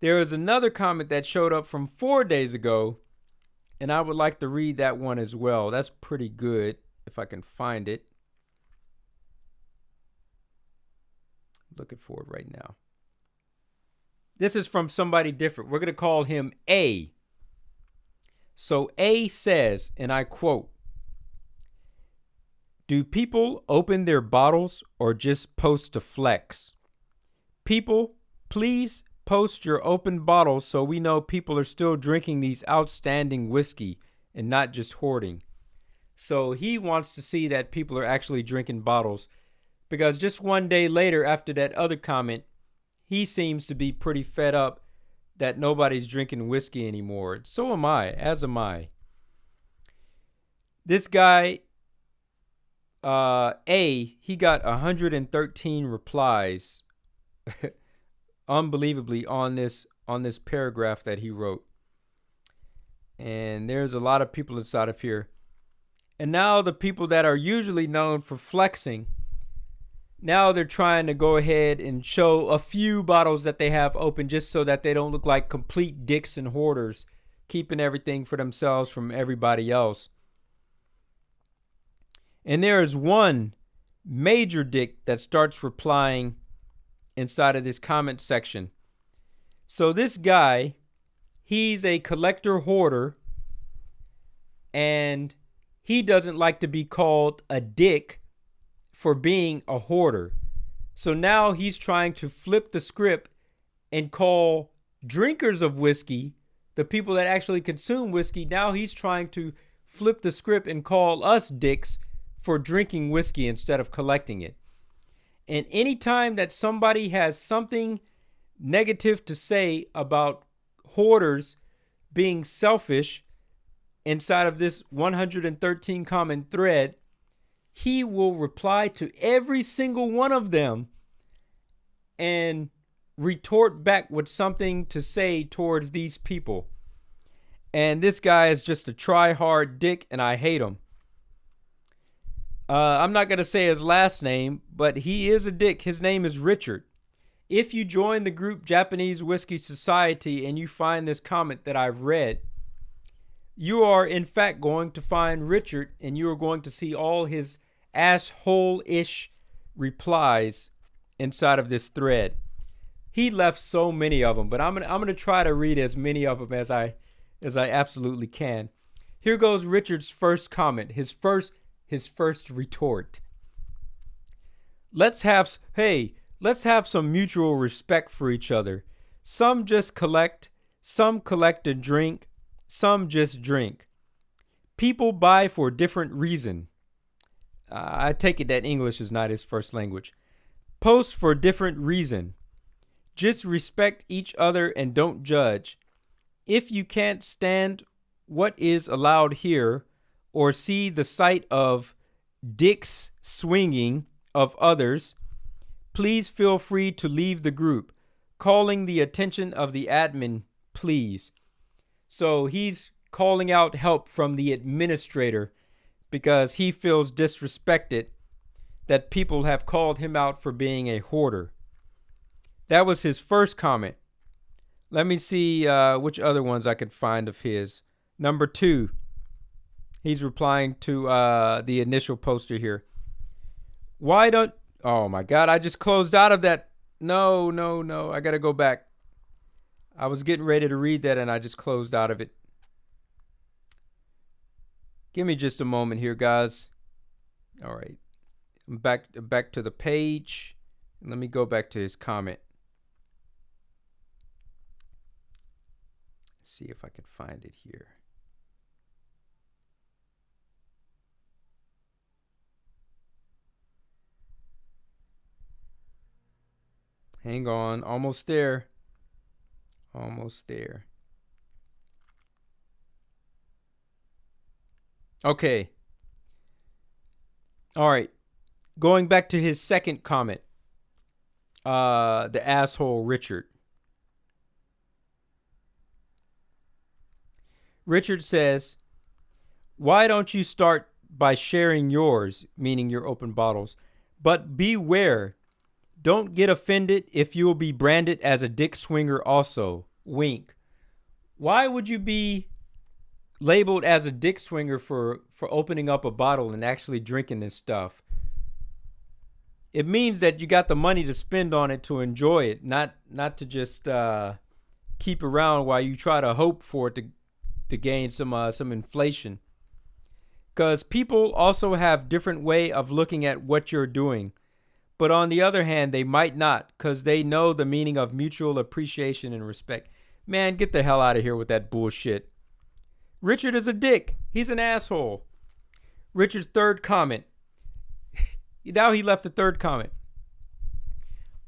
There is another comment that showed up from 4 days ago, and I would like to read that one as well. That's pretty good, if I can find it. Looking for it right now. This is from somebody different. We're going to call him A. So A says, and I quote, Do people open their bottles or just post to flex? People, please post your open bottles so we know people are still drinking these outstanding whiskey and not just hoarding. So he wants to see that people are actually drinking bottles, because just one day later after that other comment, he seems to be pretty fed up that nobody's drinking whiskey anymore. So am I, as am I. This guy, he got 113 replies unbelievably on this paragraph that he wrote. And there's a lot of people inside of here. And now the people that are usually known for flexing, now they're trying to go ahead and show a few bottles that they have open just so that they don't look like complete dicks and hoarders, keeping everything for themselves from everybody else. And there is one major dick that starts replying inside of this comment section. So this guy, he's a collector hoarder, and he doesn't like to be called a dick for being a hoarder. So now he's trying to flip the script and call drinkers of whiskey, the people that actually consume whiskey, now he's trying to flip the script and call us dicks for drinking whiskey instead of collecting it. And anytime that somebody has something negative to say about hoarders being selfish inside of this 113 comment thread, he will reply to every single one of them and retort back with something to say towards these people. And this guy is just a try-hard dick, and I hate him. I'm not going to say his last name, but he is a dick. His name is Richard. If you join the group Japanese Whiskey Society and you find this comment that I've read, you are in fact going to find Richard, and you are going to see all his asshole-ish replies inside of this thread. He left so many of them, but I'm gonna try to read as many of them as I absolutely can. Here goes Richard's first comment, his first retort. Let's have some mutual respect for each other. Some just collect, some collect and drink, some just drink. People buy for different reason. I take it that English is not his first language. Post for different reason. Just respect each other and don't judge. If you can't stand what is allowed here, or see the sight of dicks swinging of others, please feel free to leave the group. Calling the attention of the admin, please. So he's calling out help from the administrator because he feels disrespected that people have called him out for being a hoarder. That was his first comment. Let me see which other ones I could find of his. Number 2. He's replying to the initial poster here. Oh my God, I just closed out of that. No, I got to go back. I was getting ready to read that and I just closed out of it. Give me just a moment here, guys. All right. I'm back to the page. Let me go back to his comment. See if I can find it here. Hang on, almost there. Almost there. Okay. All right. Going back to his second comment. The asshole Richard. Richard says, why don't you start by sharing yours, meaning your open bottles, but beware. Don't get offended if you will be branded as a dick swinger also. Wink. Why would you be labeled as a dick swinger for opening up a bottle and actually drinking this stuff? It means that you got the money to spend on it to enjoy it, not to just keep around while you try to hope for it to gain some inflation. Because people also have different way of looking at what you're doing. But on the other hand, they might not, because they know the meaning of mutual appreciation and respect. Man, get the hell out of here with that bullshit. Richard is a dick. He's an asshole. Richard's third comment. Now he left the third comment.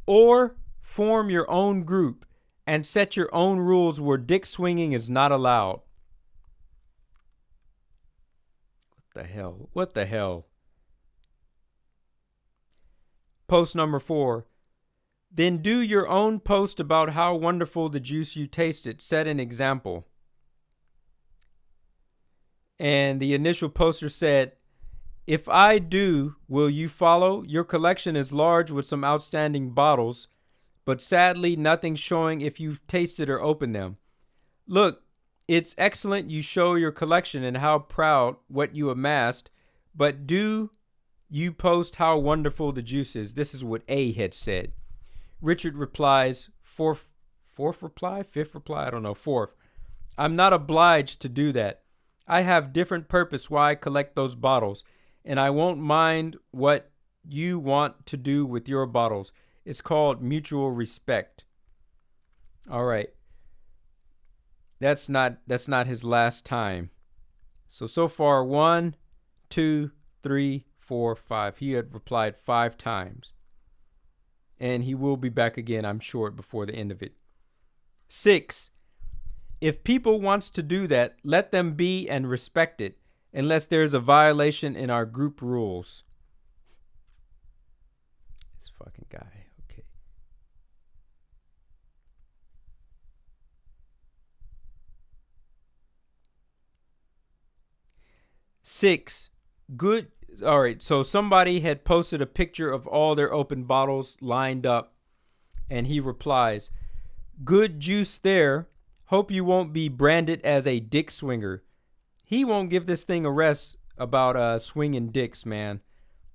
Or form your own group and set your own rules where dick swinging is not allowed. What the hell? What the hell? Post number 4. Then do your own post about how wonderful the juice you tasted. Set an example. And the initial poster said, if I do, will you follow? Your collection is large with some outstanding bottles, but sadly nothing showing if you've tasted or opened them. Look, it's excellent you show your collection and how proud what you amassed, but do you post how wonderful the juice is? This is what A had said. Richard replies, fifth reply, I don't know, fourth. I'm not obliged to do that. I have different purpose why I collect those bottles, and I won't mind what you want to do with your bottles. It's called mutual respect. All right. That's not his last time. So far, 1, 2, 3, 4, 5. He had replied 5 times. And he will be back again, I'm sure, before the end of it. 6. If people wants to do that, let them be and respect it, unless there's a violation in our group rules. This fucking guy. Okay. 6. Good. All right. So somebody had posted a picture of all their open bottles lined up, and he replies, "Good juice there. Hope you won't be branded as a dick swinger." He won't give this thing a rest about swinging dicks, man.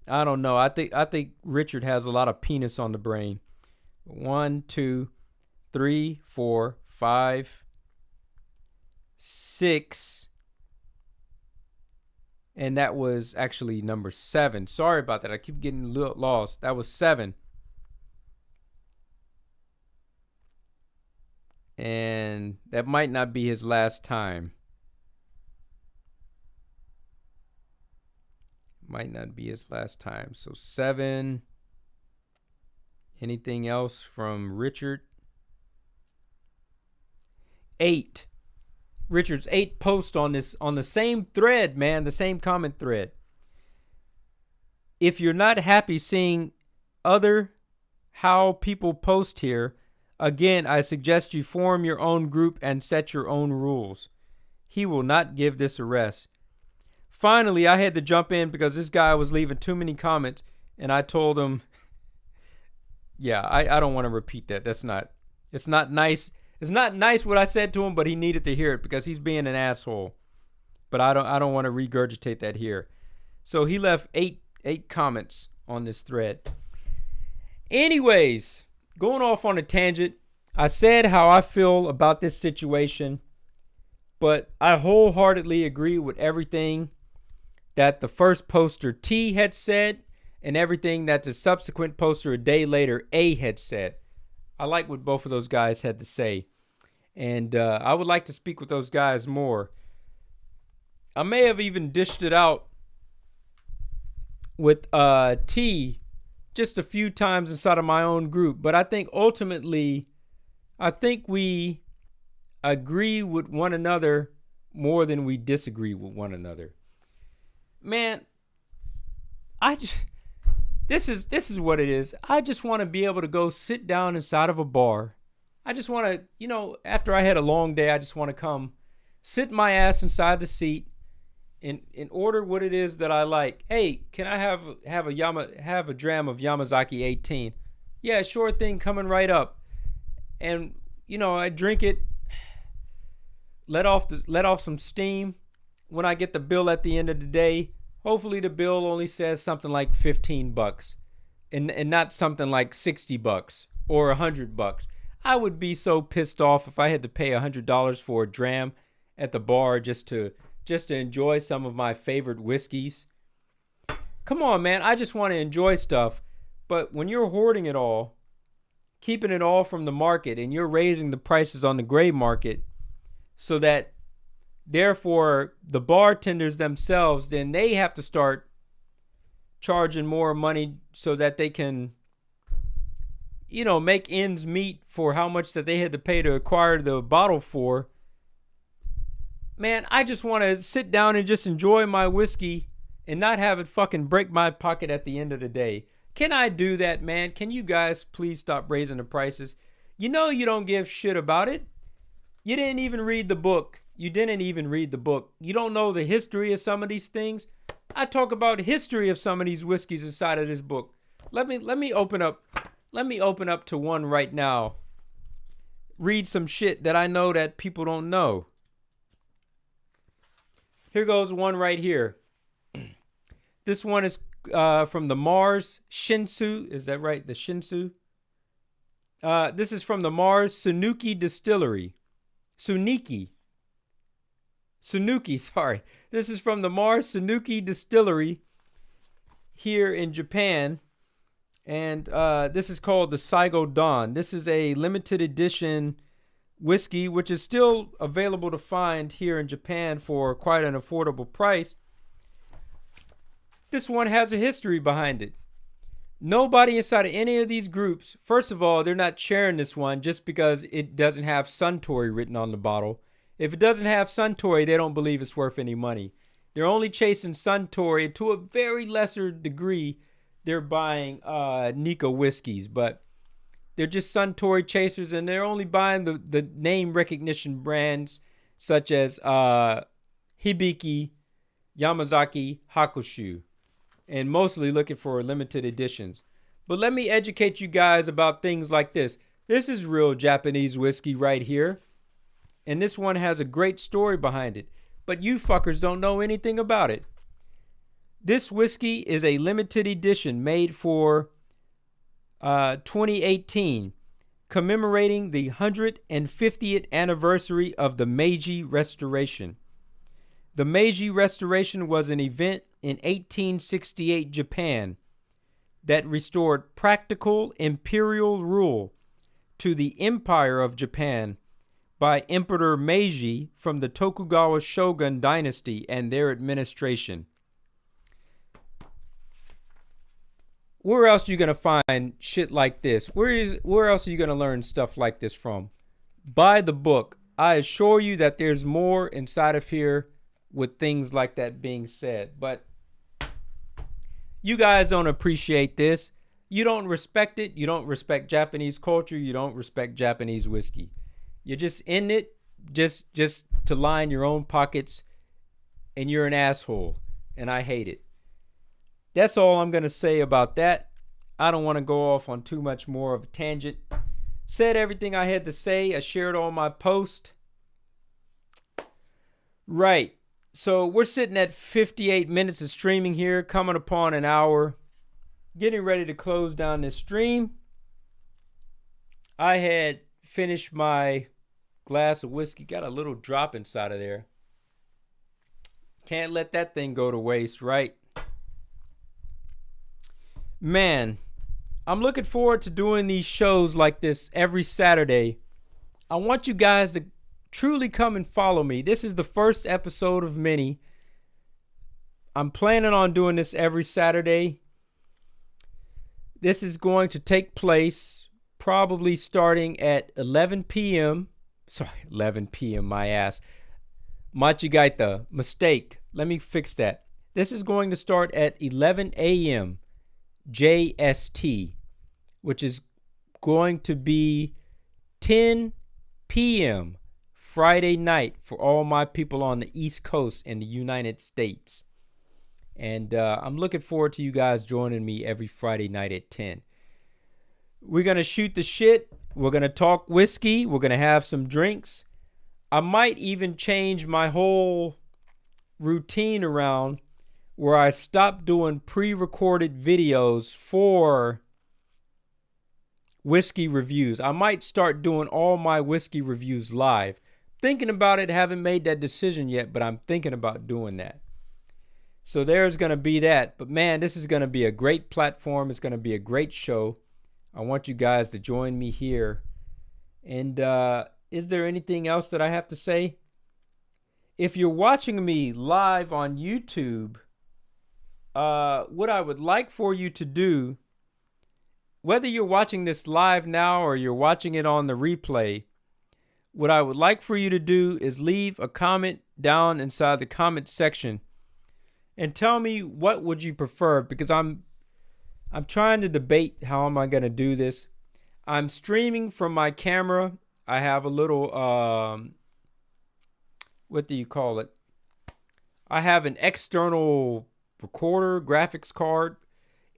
I don't know. I think Richard has a lot of penis on the brain. 1, 2, 3, 4, 5, 6. And that was actually number 7. Sorry about that. I keep getting a little lost. That was 7. And that might not be his last time. Might not be his last time. So 7. Anything else from Richard? 8. Richard's 8 post on the same thread, man, the same comment thread. If you're not happy seeing how people post here, again, I suggest you form your own group and set your own rules. He will not give this a rest. Finally, I had to jump in because this guy was leaving too many comments, and I told him, yeah, I don't want to repeat that. It's not nice. It's not nice what I said to him, but he needed to hear it because he's being an asshole. But I don't want to regurgitate that here. So he left eight comments on this thread. Anyways, going off on a tangent, I said how I feel about this situation, but I wholeheartedly agree with everything that the first poster T had said and everything that the subsequent poster a day later A had said. I like what both of those guys had to say. And I would like to speak with those guys more. I may have even dished it out with T just a few times inside of my own group. But I think ultimately, we agree with one another more than we disagree with one another. Man, this is what it is. I just want to be able to go sit down inside of a bar. I just want to, after I had a long day, I just want to come sit my ass inside the seat and order what it is that I like. Hey, can I have a dram of Yamazaki 18? Yeah, sure thing, coming right up. And I drink it, let off some steam. When I get the bill at the end of the day, hopefully the bill only says something like $15 and not something like $60 or $100. I would be so pissed off if I had to pay $100 for a dram at the bar just to just to enjoy some of my favorite whiskeys. Come on, man. I just want to enjoy stuff. But when you're hoarding it all, keeping it all from the market, and you're raising the prices on the gray market so that therefore the bartenders themselves, then they have to start charging more money so that they can, you know, make ends meet for how much that they had to pay to acquire the bottle for. Man, I just want to sit down and just enjoy my whiskey and not have it fucking break my pocket at the end of the day. Can I do that, man? Can you guys please stop raising the prices? You know you don't give shit about it. You didn't even read the book. You didn't even read the book. You don't know the history of some of these things. I talk about history of some of these whiskeys inside of this book. Let me open up. Let me open up to one right now. Read some shit that I know that people don't know. Here goes one right here. This one is from the Mars Shinsu. Is that right? The Shinsu? This is from the Mars Sunuki Distillery. Sunuki, sorry. This is from the Mars Sunuki Distillery here in Japan. And this is called the Saigo Dawn. This is a limited edition whiskey, which is still available to find here in Japan for quite an affordable price. This one has a history behind it. Nobody inside of any of these groups, first of all, they're not sharing this one just because it doesn't have Suntory written on the bottle. If it doesn't have Suntory, they don't believe it's worth any money. They're only chasing Suntory. To a very lesser degree, they're buying Nika whiskeys, but they're just Suntory chasers, and they're only buying the name recognition brands such as Hibiki, Yamazaki, Hakushu, and mostly looking for limited editions. But let me educate you guys about things like this. This is real Japanese whiskey right here, and this one has a great story behind it, but you fuckers don't know anything about it. This whiskey is a limited edition made for 2018, commemorating the 150th anniversary of the Meiji Restoration. The Meiji Restoration was an event in 1868 Japan that restored practical imperial rule to the Empire of Japan by Emperor Meiji from the Tokugawa Shogun dynasty and their administration. Where else are you going to find shit like this? Where else are you going to learn stuff like this from? Buy the book. I assure you that there's more inside of here with things like that being said. But you guys don't appreciate this. You don't respect it. You don't respect Japanese culture. You don't respect Japanese whiskey. You're just in it just to line your own pockets, and you're an asshole, and I hate it. That's all I'm going to say about that. I don't want to go off on too much more of a tangent. Said everything I had to say. I shared all my posts. Right. So we're sitting at 58 minutes of streaming here, coming upon an hour. Getting ready to close down this stream. I had finished my glass of whiskey. Got a little drop inside of there. Can't let that thing go to waste, right? Man, I'm looking forward to doing these shows like this every Saturday. I want you guys to truly come and follow me. This is the first episode of many. I'm planning on doing this every Saturday. This is going to take place probably starting at 11 p.m. Sorry, 11 p.m. my ass. Machigaita, mistake. Let me fix that. This is going to start at 11 a.m. JST, which is going to be 10 p.m. Friday night for all my people on the East Coast in the United States. And I'm looking forward to you guys joining me every Friday night at 10. We're going to shoot the shit. We're going to talk whiskey. We're going to have some drinks. I might even change my whole routine around where I stop doing pre-recorded videos for whiskey reviews. I might start doing all my whiskey reviews live. thinking about it, haven't made that decision yet, but I'm thinking about doing that. So there's going to be that. But man, this is going to be a great platform. It's going to be a great show. I want you guys to join me here. And is there anything else that I have to say? If you're watching me live on YouTube, what I would like for you to do, whether you're watching this live now or you're watching it on the replay, what I would like for you to do is leave a comment down inside the comment section and tell me what would you prefer, because I'm trying to debate how am I going to do this. I'm streaming from my camera. I have a little what do you call it? I have an external recorder, graphics card.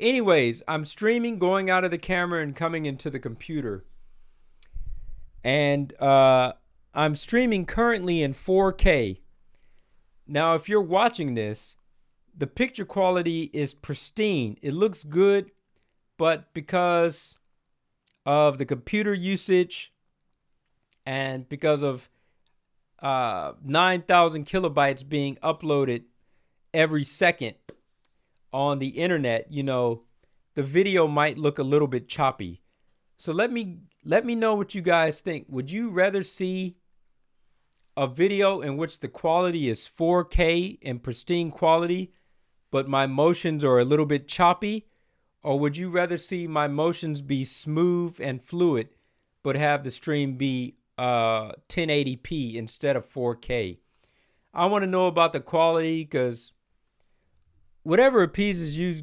Anyways, I'm streaming, going out of the camera and coming into the computer. And I'm streaming currently in 4K. Now, if you're watching this, the picture quality is pristine. It looks good, but because of the computer usage and because of 9,000 kilobytes being uploaded every second on the internet, you know, the video might look a little bit choppy. So let me know what you guys think. Would you rather see a video in which the quality is 4K and pristine quality, but my motions are a little bit choppy? Or would you rather see my motions be smooth and fluid, but have the stream be 1080p instead of 4K? I want to know about the quality, because whatever appeases you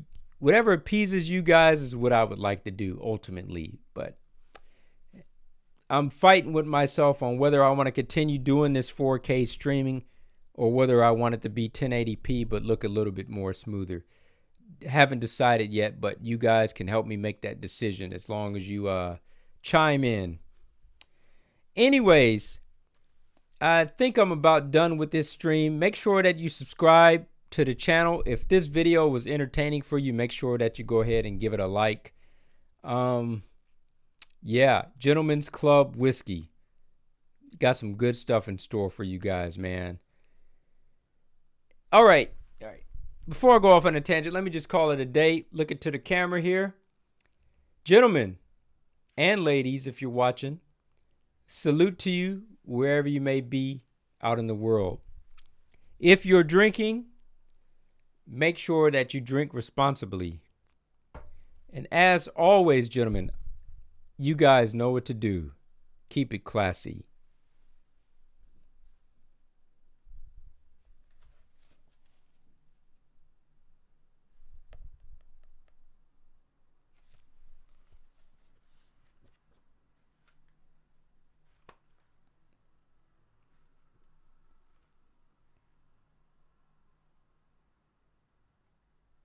guys is what I would like to do ultimately. But I'm fighting with myself on whether I want to continue doing this 4K streaming or whether I want it to be 1080p but look a little bit more smoother. Haven't decided yet, but you guys can help me make that decision as long as you chime in. Anyways, I think I'm about done with this stream. Make sure that you subscribe to the channel. If this video was entertaining for you, make sure that you go ahead and give it a like. Yeah, Gentlemen's Club Whiskey. Got some good stuff in store for you guys, man. All right. Before I go off on a tangent, let me just call it a day. Look into the camera here. Gentlemen and ladies, if you're watching, salute to you wherever you may be out in the world. If you're drinking, make sure that you drink responsibly. And as always, gentlemen, you guys know what to do. Keep it classy.